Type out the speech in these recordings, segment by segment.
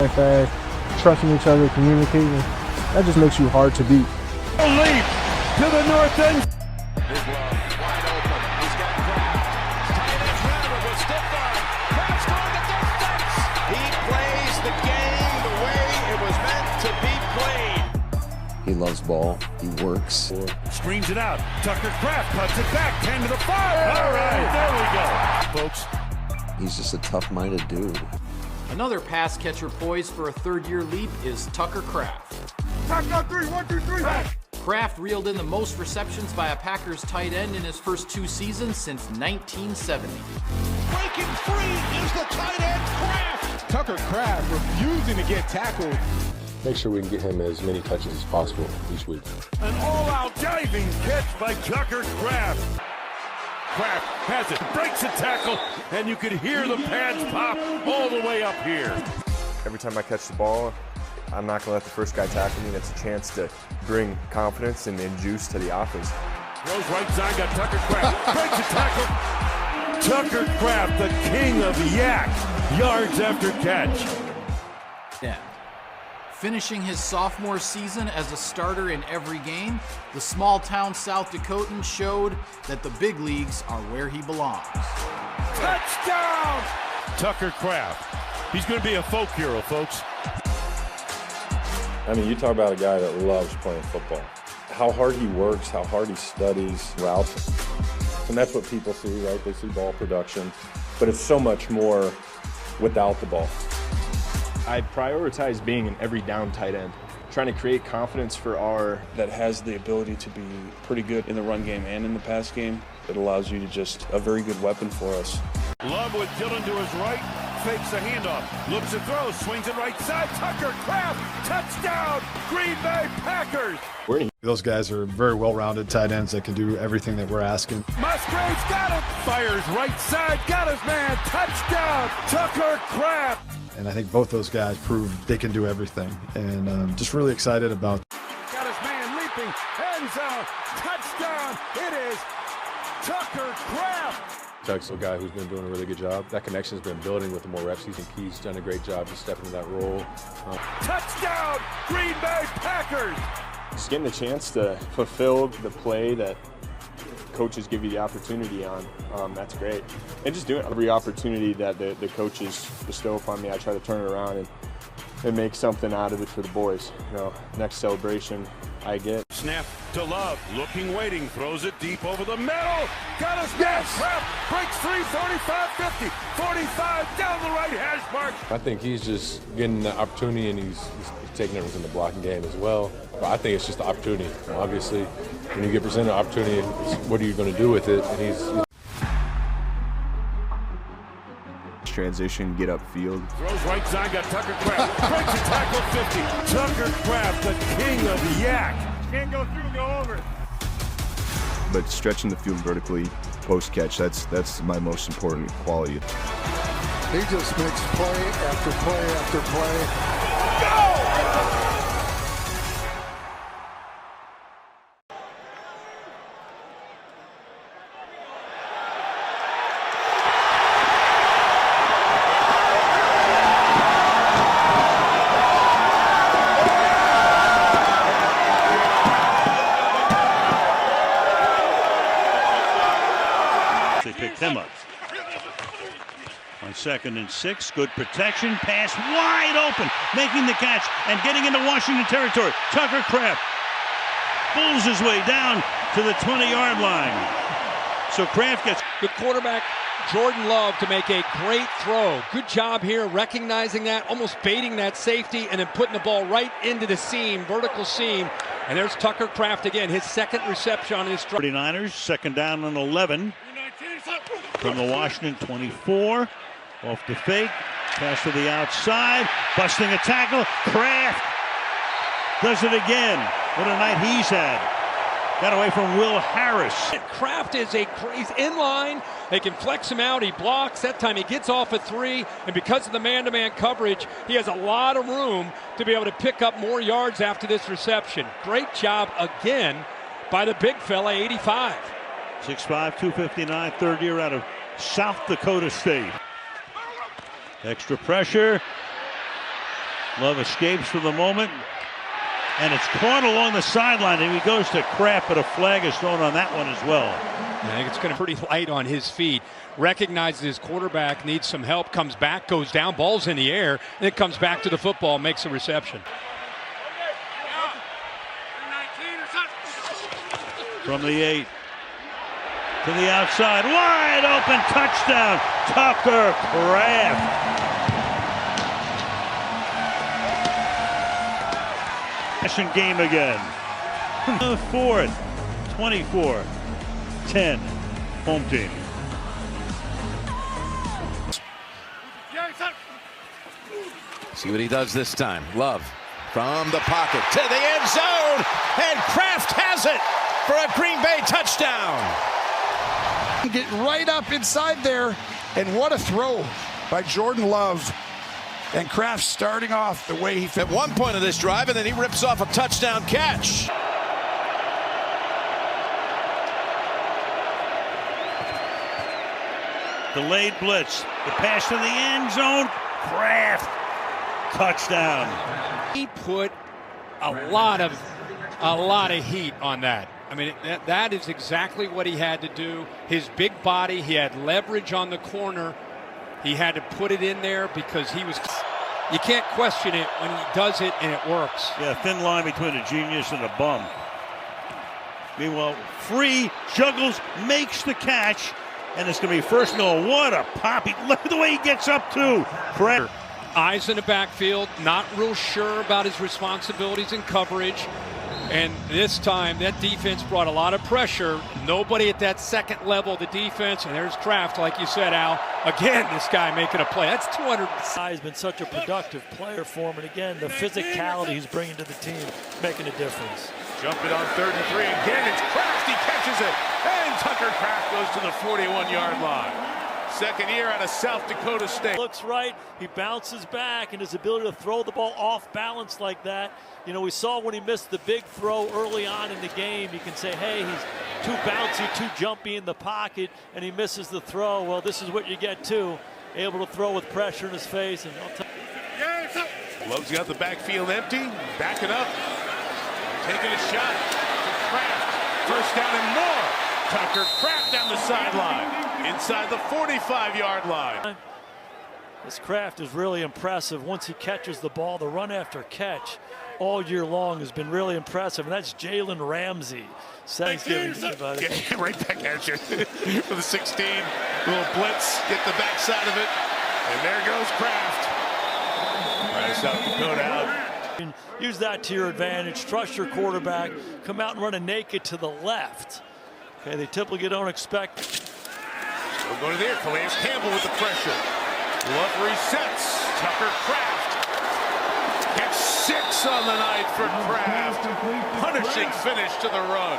Fast, trusting each other, communicating, that just makes you hard to beat. A leap to the north end. Big love, wide open. He's got Kraft. Tight end Trevor with stiff arm. Kraft's going the distance. He plays the game the way it was meant to be played. He loves ball. He works. Screens it out. Tucker Kraft cuts it back. 10 to the 5. All right, there we go, folks. He's just a tough-minded dude. Another pass catcher poised for a third-year leap is Tucker Kraft. Tackle 3, 1, 2, 3. Kraft reeled in the most receptions by a Packers tight end in his first 2 seasons since 1970. Breaking free is the tight end Kraft. Tucker Kraft refusing to get tackled. Make sure we can get him as many touches as possible each week. An all-out diving catch by Tucker Kraft. Kraft has it, breaks a tackle, and you can hear the pads pop all the way up here. Every time I catch the ball, I'm not going to let the first guy tackle me, and it's a chance to bring confidence and juice to the offense. Throws right side, got Tucker Kraft, breaks a tackle. Tucker Kraft, the king of yak, yards after catch. Yeah. Finishing his sophomore season as a starter in every game, the small-town South Dakotan showed that the big leagues are where he belongs. Touchdown! Tucker Kraft. He's going to be a folk hero, folks. I mean, you talk about a guy that loves playing football. How hard he works, how hard he studies routes. And that's what people see, right? They see ball production. But it's so much more without the ball. I prioritize being an every down tight end, trying to create confidence for our that has the ability to be pretty good in the run game and in the pass game. It allows you to just a very good weapon for us. Love with Dillon to his right, fakes the handoff, looks at throw, swings it right side, Tucker Kraft, touchdown, Green Bay Packers. Those guys are very well-rounded tight ends that can do everything that we're asking. Musgrave's got him, fires right side, got his man, touchdown, Tucker Kraft. And I think both those guys proved they can do everything. And just really excited about. Got his man leaping, end zone, touchdown, it is Tucker Kraft. Tuck's a guy who's been doing a really good job. That connection's been building with the more reps. He's done a great job to step into that role. Touchdown, Green Bay Packers. just getting a chance to fulfill the play that coaches give you the opportunity on. That's great. And just doing every opportunity that the coaches bestow upon me, I try to turn it around and make something out of it for the boys. You know, next celebration I get. Snap to Love, looking, waiting, throws it deep over the middle. Got his man, Kraft, breaks 3, 35, 50, 45, down the right hash mark. I think he's just getting the opportunity, and he's taking it within the blocking game as well. But I think it's just the opportunity. Obviously, when you get presented an opportunity, it's what are you going to do with it? And he's transition, get upfield. Throws right side, got Tucker Kraft. Breaks a tackle 50. Tucker Kraft, the king of the yak. Can't go through and go over it. But stretching the field vertically, post catch, that's my most important quality. He just makes play after play after play. Go! They picked him up. On 2nd and 6, good protection, pass wide open, making the catch and getting into Washington territory. Tucker Kraft pulls his way down to the 20-yard line. So Kraft gets the quarterback, Jordan Love, to make a great throw. Good job here recognizing that, almost baiting that safety, and then putting the ball right into the seam, vertical seam. And there's Tucker Kraft again, his second reception on his drive. 49ers, 2nd down and 11 from the Washington 24. Off the fake, pass to the outside, busting a tackle. Kraft does it again. What a night he's had. Got away from Will Harris. Kraft is he's in line. They can flex him out. He blocks. That time he gets off at 3. And because of the man-to-man coverage, he has a lot of room to be able to pick up more yards after this reception. Great job again by the big fella, 85. 6'5", 259, third year out of South Dakota State. Extra pressure. Love escapes for the moment, and it's caught along the sideline, and he goes to Kraft, but a flag is thrown on that one as well. I think it's going to be pretty light on his feet. Recognizes his quarterback needs some help, comes back, goes down, ball's in the air, and it comes back to the football, makes a reception. From the 8 to the outside, wide open, touchdown, Tucker Kraft. Game again. Fourth, 24-10, home team. See what he does this time. Love from the pocket to the end zone, and Kraft has it for a Green Bay touchdown. Get right up inside there, and what a throw by Jordan Love. And Kraft starting off the way he at one point of this drive, and then he rips off a touchdown catch. Delayed blitz, the pass to the end zone, Kraft, touchdown. He put a lot of heat on that. I mean, that is exactly what he had to do. His big body, he had leverage on the corner. He had to put it in there because he was. You can't question it when he does it and it works. Yeah, thin line between a genius and a bum. Meanwhile, Free juggles, makes the catch, and it's going to be first and goal. What a pop. Look at the way he gets up, too. Kraft. Eyes in the backfield, not real sure about his responsibilities in coverage. And this time, that defense brought a lot of pressure. Nobody at that second level of the defense. And there's Kraft, like you said, Al. Again, this guy making a play. That's 200. He's been such a productive player for him. And again, the physicality he's bringing to the team, making a difference. Jump it on 3rd and 3. Again, it's Kraft. He catches it. And Tucker Kraft goes to the 41-yard line. Second year out of South Dakota State. Looks right. He bounces back, and his ability to throw the ball off balance like that. You know, we saw when he missed the big throw early on in the game, you can say, hey, he's too bouncy, too jumpy in the pocket, and he misses the throw. Well, this is what you get, too. Able to throw with pressure in his face. And Love's got the backfield empty. Backing up. Taking a shot to Kraft. First down and more. Tucker Kraft down the sideline. Inside the 45-yard line. This Kraft is really impressive. Once he catches the ball, the run after catch all year long has been really impressive. And that's Jalen Ramsey. Thanksgiving, everybody. Yeah, right back at you. For the 16. Little blitz. Get the backside of it. And there goes Kraft. Right, South Dakota out. Use that to your advantage. Trust your quarterback. Come out and run a naked to the left. Okay, they typically don't expect. We'll go to there. Calais Campbell with the pressure. Love resets. Tucker Kraft. Gets 6 on the night for Kraft. Punishing finish to the run.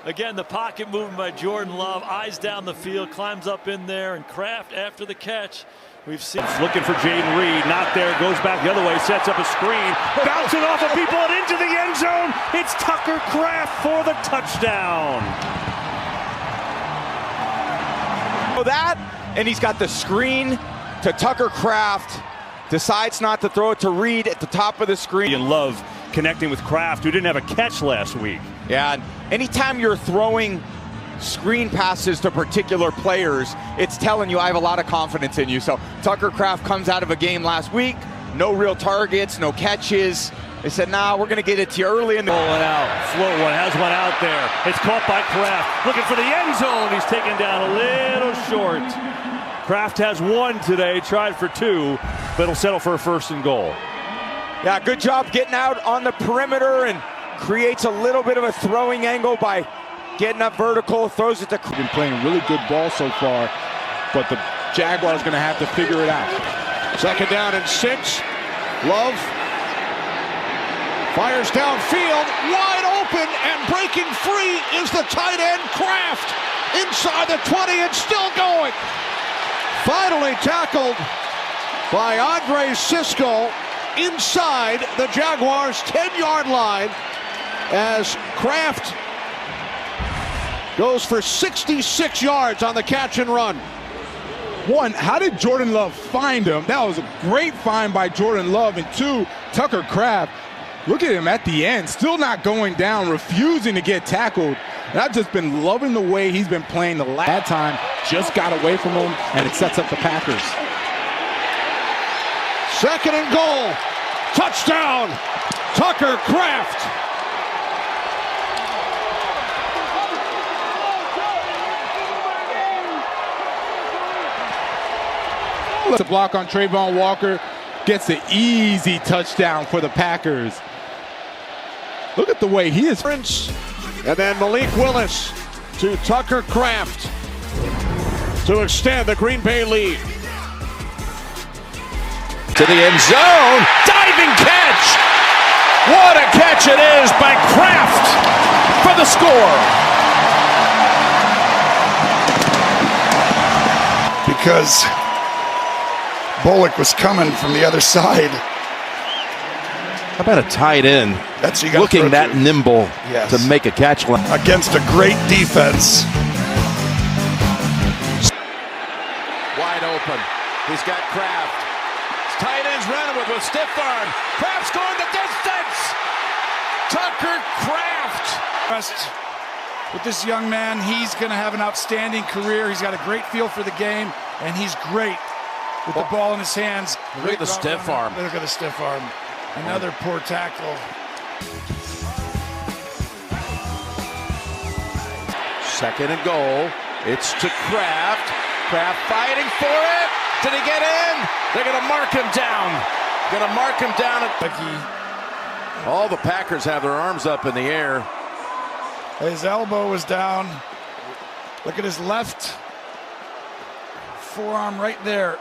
Again, the pocket movement by Jordan Love. Eyes down the field. Climbs up in there. And Kraft after the catch. We've seen. Looking for Jaden Reed. Not there. Goes back the other way. Sets up a screen. Bouncing off of people and into the end zone. It's Tucker Kraft for the touchdown. That, and he's got the screen to Tucker Kraft, decides not to throw it to Reed at the top of the screen. And Love connecting with Kraft, who didn't have a catch last week. Yeah, and anytime you're throwing screen passes to particular players, it's telling you I have a lot of confidence in you. So Tucker Kraft comes out of a game last week, no real targets, no catches. They said, nah, we're going to get it to you early in the... Rolling out, float one, has one out there. It's caught by Kraft, looking for the end zone. He's taken down a little short. Kraft has 1 today, tried for 2, but he'll settle for a 1st and goal. Yeah, good job getting out on the perimeter and creates a little bit of a throwing angle by getting up vertical, throws it to... Been playing really good ball so far, but the Jaguars going to have to figure it out. 2nd down and 6. Love fires downfield, wide open, and breaking free is the tight end Kraft. Inside the 20 and still going. Finally tackled by Andre Sisco inside the Jaguars' 10-yard line as Kraft goes for 66 yards on the catch and run. one, how did Jordan Love find him? That was a great find by Jordan Love. And two, Tucker Kraft, look at him at the end, still not going down, refusing to get tackled. And I've just been loving the way he's been playing the last time. Just got away from him, and it sets up the Packers. 2nd and goal. Touchdown, Tucker Kraft. The block on Trayvon Walker gets an easy touchdown for the Packers. Look at the way he is. And then Malik Willis to Tucker Kraft to extend the Green Bay lead. To the end zone, diving catch! What a catch it is by Kraft for the score! Because Bullock was coming from the other side. How about a tight end That's you got looking that nimble to make a catch against a great defense. Wide open. He's got Kraft. Tight ends running with stiff arm. Kraft's going the distance. Tucker Kraft. With this young man, he's going to have an outstanding career. He's got a great feel for the game, and he's great with the ball in his hands. Look at the stiff arm. Look at the stiff arm. Another poor tackle. Second and goal. It's to Kraft. Kraft fighting for it. Did he get in? They're going to mark him down. Going to mark him down. All the Packers have their arms up in the air. His elbow was down. Look at his left forearm right there.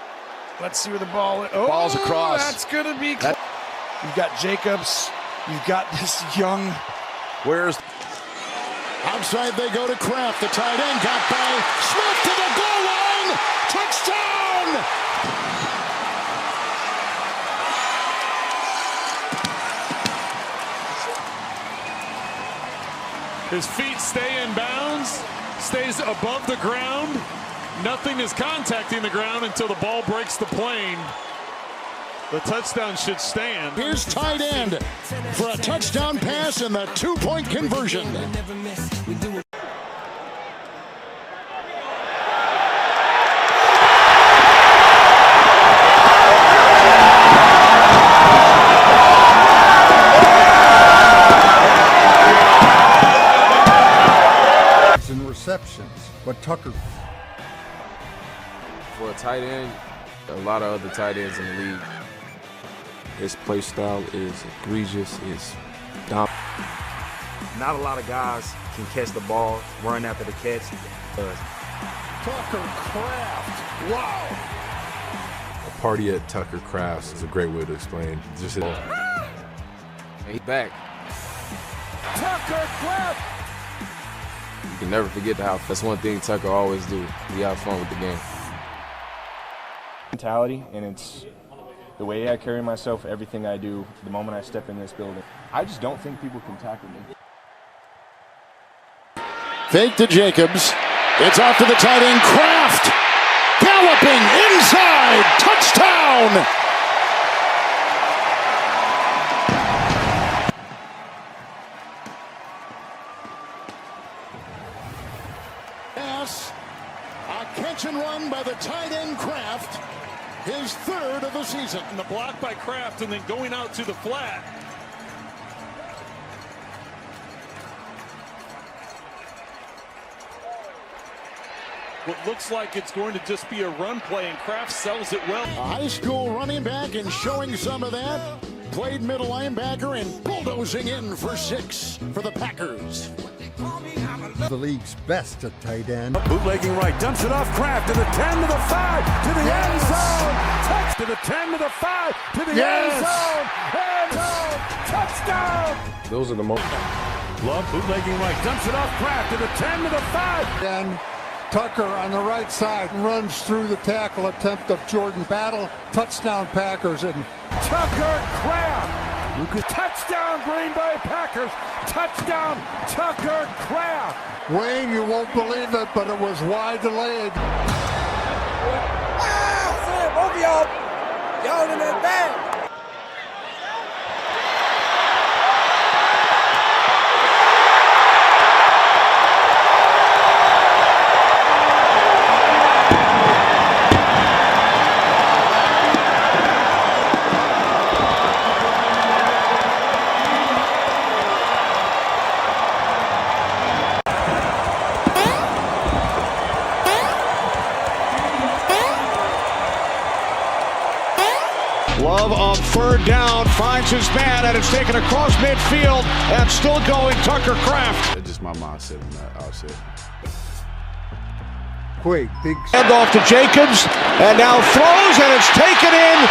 Let's see where the ball is. Oh, ball's across. That's going to be. You've got Jacobs. You've got this young. Where's. Outside they go to Kraft. The tight end got by Smith to the goal line. Touchdown! His feet stay in bounds, stays above the ground. Nothing is contacting the ground until the ball breaks the plane. The touchdown should stand. Here's tight end for a touchdown pass and the 2-point conversion. And receptions, but Tucker. For a tight end, a lot of other tight ends in the league, his play style is egregious, it's dominant. Not a lot of guys can catch the ball, run after the catch. Tucker Kraft, wow. A party at Tucker Kraft's is a great way to explain. Just his he's back. Tucker Kraft. You can never forget how. That's one thing Tucker always do. He have fun with the game. Mentality, and it's the way I carry myself, everything I do, the moment I step in this building. I just don't think people can tackle me. Fake to Jacobs. It's off to the tight end, Kraft. Galloping inside. Touchdown. Pass. A catch and run by the tight end, Kraft. His third of the season. And the block by Kraft and then going out to the flat. What looks like it's going to just be a run play, and Kraft sells it well. A high school running back and showing some of that. Played middle linebacker and bulldozing in for 6 for the Packers. The league's best at tight end. Bootlegging right, dumps it off Kraft to the 10 to the 5 to the end zone. Touch to the 10 to the 5 to the end zone. End zone. Touchdown. Those are the most. Love bootlegging right, dumps it off Kraft to the 10 to the 5. And Tucker on the right side runs through the tackle attempt of Jordan Battle. Touchdown Packers and Tucker Kraft. Touchdown Green Bay Packers. Touchdown Tucker Kraft. Wayne, you won't believe it, but it was wide delayed. y'all. Y'all in that bag. Love on third down, finds his man, and it's taken across midfield, and still going Tucker Kraft. That's just my mindset on that outset. Quick, big handoff to Jacobs, and now throws, and it's taken in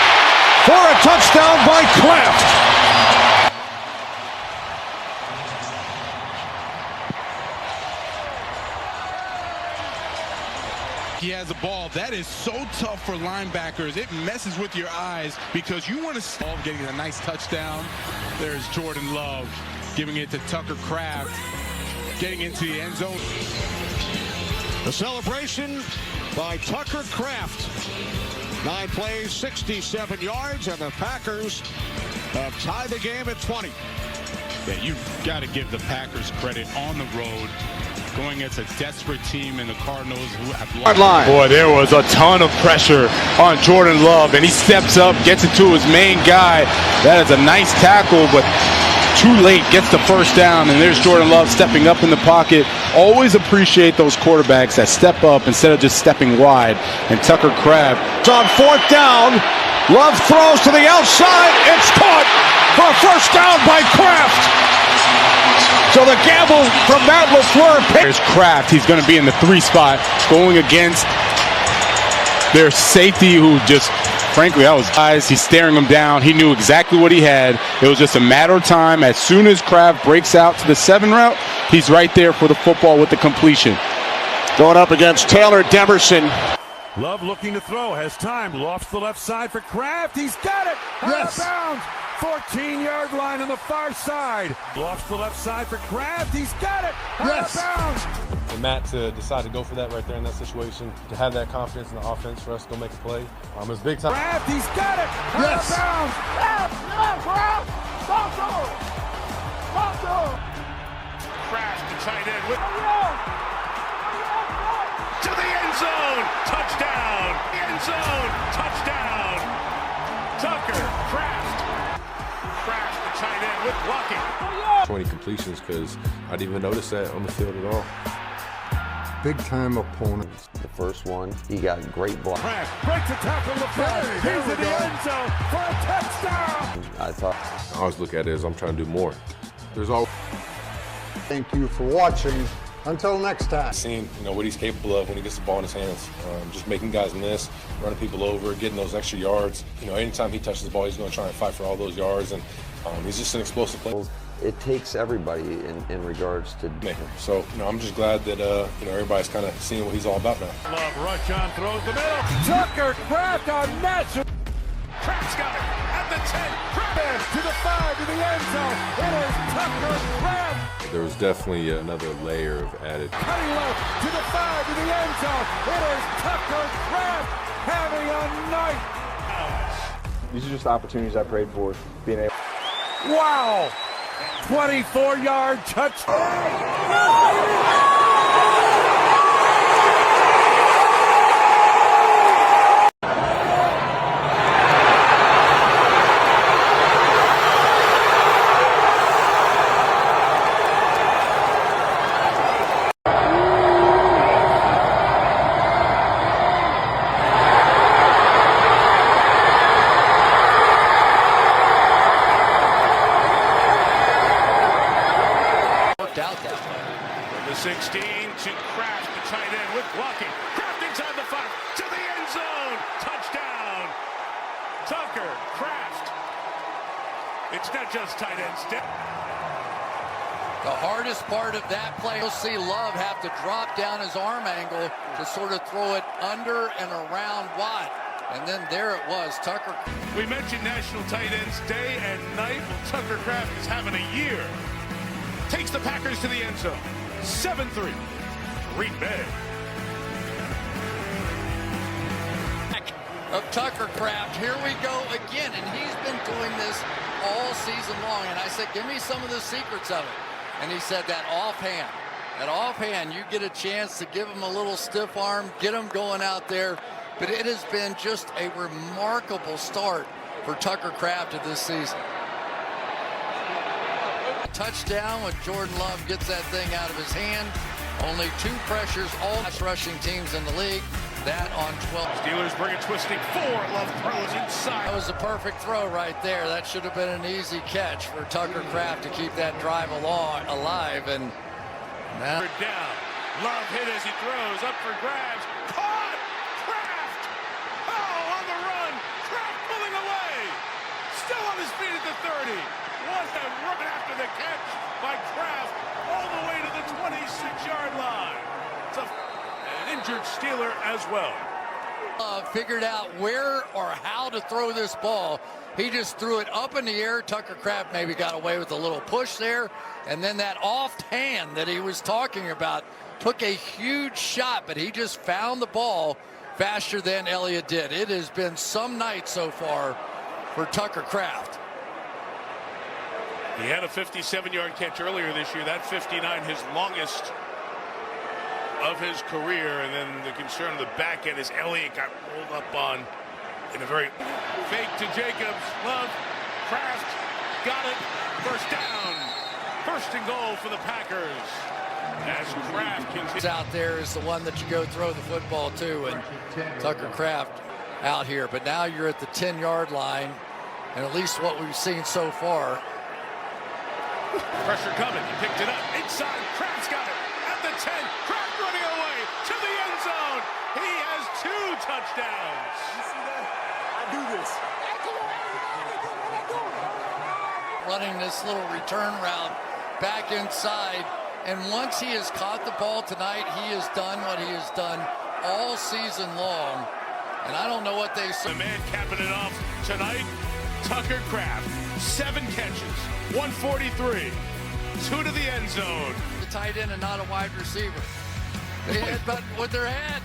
for a touchdown by Kraft. He has the ball. That is so tough for linebackers. It messes with your eyes because you want to solve getting a nice touchdown. There's Jordan Love giving it to Tucker Kraft, getting into the end zone. The celebration by Tucker Kraft. 9 plays, 67 yards, and the Packers have tied the game at 20. Yeah, you've got to give the Packers credit on the road, going against a desperate team in the Cardinals who have lost. Boy, there was a ton of pressure on Jordan Love, and he steps up, gets it to his main guy. That is a nice tackle, but too late, gets the first down, and there's Jordan Love stepping up in the pocket. Always appreciate those quarterbacks that step up instead of just stepping wide. And Tucker Kraft. It's on fourth down. Love throws to the outside. It's caught for a first down by Kraft. So the gamble from Matt LaFleur. There's Kraft. He's going to be in the 3 spot going against their safety who just, frankly, that was eyes. He's staring him down. He knew exactly what he had. It was just a matter of time. As soon as Kraft breaks out to the 7 route, he's right there for the football with the completion. Going up against Taylor Demerson. Love looking to throw, has time, lofts the left side for Kraft, he's got it! Out of bounds, 14-yard line on the far side. Lofts the left side for Kraft, he's got it! Out of bounds! For Matt to decide to go for that right there in that situation, to have that confidence in the offense for us to go make a play, it's big time. Kraft, he's got it! Out of bounds! Kraft, the tight end with to the end zone, touchdown, end zone, touchdown, Tucker Kraft. Kraft, the tight end with blocking. 20 completions because I didn't even notice that on the field at all. Big time opponent. The first one, he got great block. Kraft breaks a tackle in the front. He's in the end zone for a touchdown. I thought. I always look at it as I'm trying to do more. There's all. Thank you for watching. Until next time. Seeing what he's capable of when he gets the ball in his hands, just making guys miss, running people over, getting those extra yards. Anytime he touches the ball, he's going to try and fight for all those yards, and he's just an explosive player. It takes everybody in regards to. So I'm just glad that everybody's kind of seeing what he's all about now. Love rush on, throws the middle. Tucker Kraft on natural. Kraft's got it at the 10. Kraft to the 5 to the end zone. It is Tucker Kraft. There was definitely another layer of added. Cutting left to the 5 to the end zone. It is Tucker Kraft having a night. These are just opportunities I prayed for, being able. Wow! 24-yard touchdown. The 16 to Kraft, the tight end with blocking. Kraft inside the 5 to the end zone. Touchdown. Tucker Kraft. It's not just tight end step. The hardest part of that play, you'll see Love have to drop down his arm angle to sort of throw it under and around wide. And then there it was, Tucker. We mentioned National Tight Ends Day and Night. Well, Tucker Kraft is having a year. Takes the Packers to the end zone. 7-3. Green Bay. of Tucker Kraft. Here we go again, and he's been doing this all season long. And I said, give me some of the secrets of it. And he said that offhand. That offhand, you get a chance to give him a little stiff arm, get him going out there. But it has been just a remarkable start for Tucker Kraft of this season. Touchdown when Jordan Love gets that thing out of his hand. Only 2 pressures, all rushing teams in the league. That on 12. Steelers bring it twisting 4. Love throws inside. That was a perfect throw right there. That should have been an easy catch for Tucker Kraft to keep that drive alive. And now down. Love hit as he throws up for grabs. Caught! Kraft! Oh, on the run. Kraft pulling away. Still on his feet at the 30. What a run after the catch by Kraft all the way to the 26-yard line. It's an injured Steeler as well. Figured out where or how to throw this ball. He just threw it up in the air. Tucker Kraft maybe got away with a little push there. And then that offhand that he was talking about took a huge shot, but he just found the ball faster than Elliott did. It has been some night so far for Tucker Kraft. He had a 57-yard catch earlier this year. That 59, his longest of his career. And then the concern on the back end is Elliott got rolled up on in a very fake to Jacobs. Love, Kraft, got it. First down. First and goal for the Packers. As Kraft continues out there is the one that you go throw the football to, and Tucker Kraft out here. But now you're at the 10-yard line, and at least what we've seen so far. Pressure coming. He picked it up. Inside. Kraft's got it. At the 10. Kraft running away to the end zone. He has 2 touchdowns. You see that? I do this. Running this little return route back inside. And once he has caught the ball tonight, he has done what he has done all season long. And I don't know what they say. The man capping it off tonight, Tucker Kraft. 7 catches, 143, 2 to the end zone. The tight end and not a wide receiver. They headbutt with their head.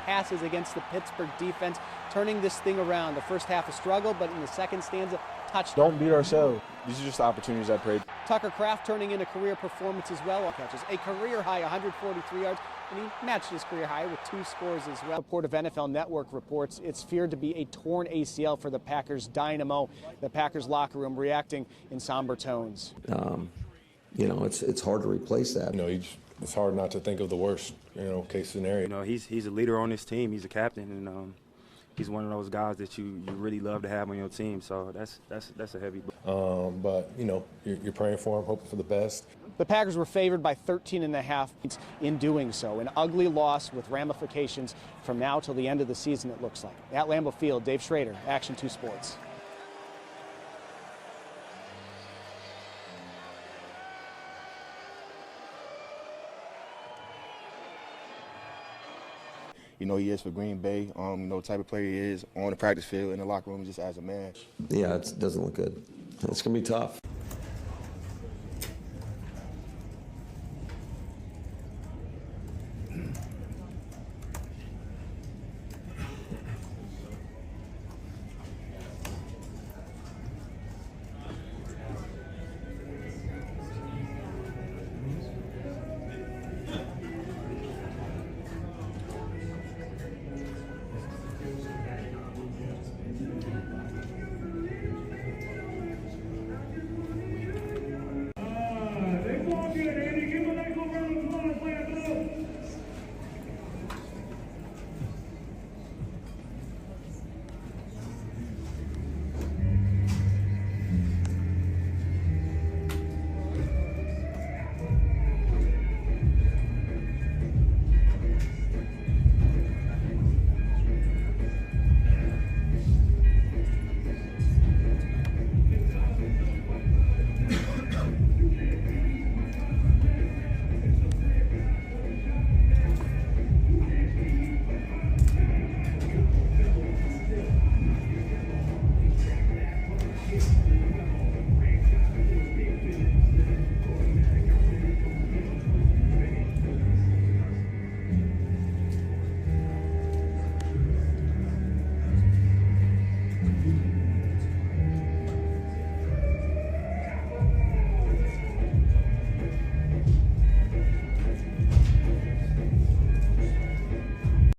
Passes against the Pittsburgh defense, turning this thing around. The first half a struggle, but in the second stanza, touchdown. Don't beat ourselves. These are just the opportunities I prayed. Tucker Kraft turning in a career performance as well. Catches a career high 143 yards, and he matched his career high with 2 scores as well. Report of NFL Network reports it's feared to be a torn ACL for the Packers dynamo. The Packers locker room reacting in somber tones. You know, it's hard to replace that. You know, it's hard not to think of the worst, case scenario. You know, he's a leader on this team. He's a captain, and he's one of those guys that you really love to have on your team. So that's a heavy blow. But you're praying for him, hoping for the best. The Packers were favored by 13.5 points in doing so. An ugly loss with ramifications from now till the end of the season, it looks like. At Lambeau Field, Dave Schrader, Action 2 Sports. He is for Green Bay, the type of player he is on the practice field, in the locker room, just as a man. Yeah, it doesn't look good. It's going to be tough.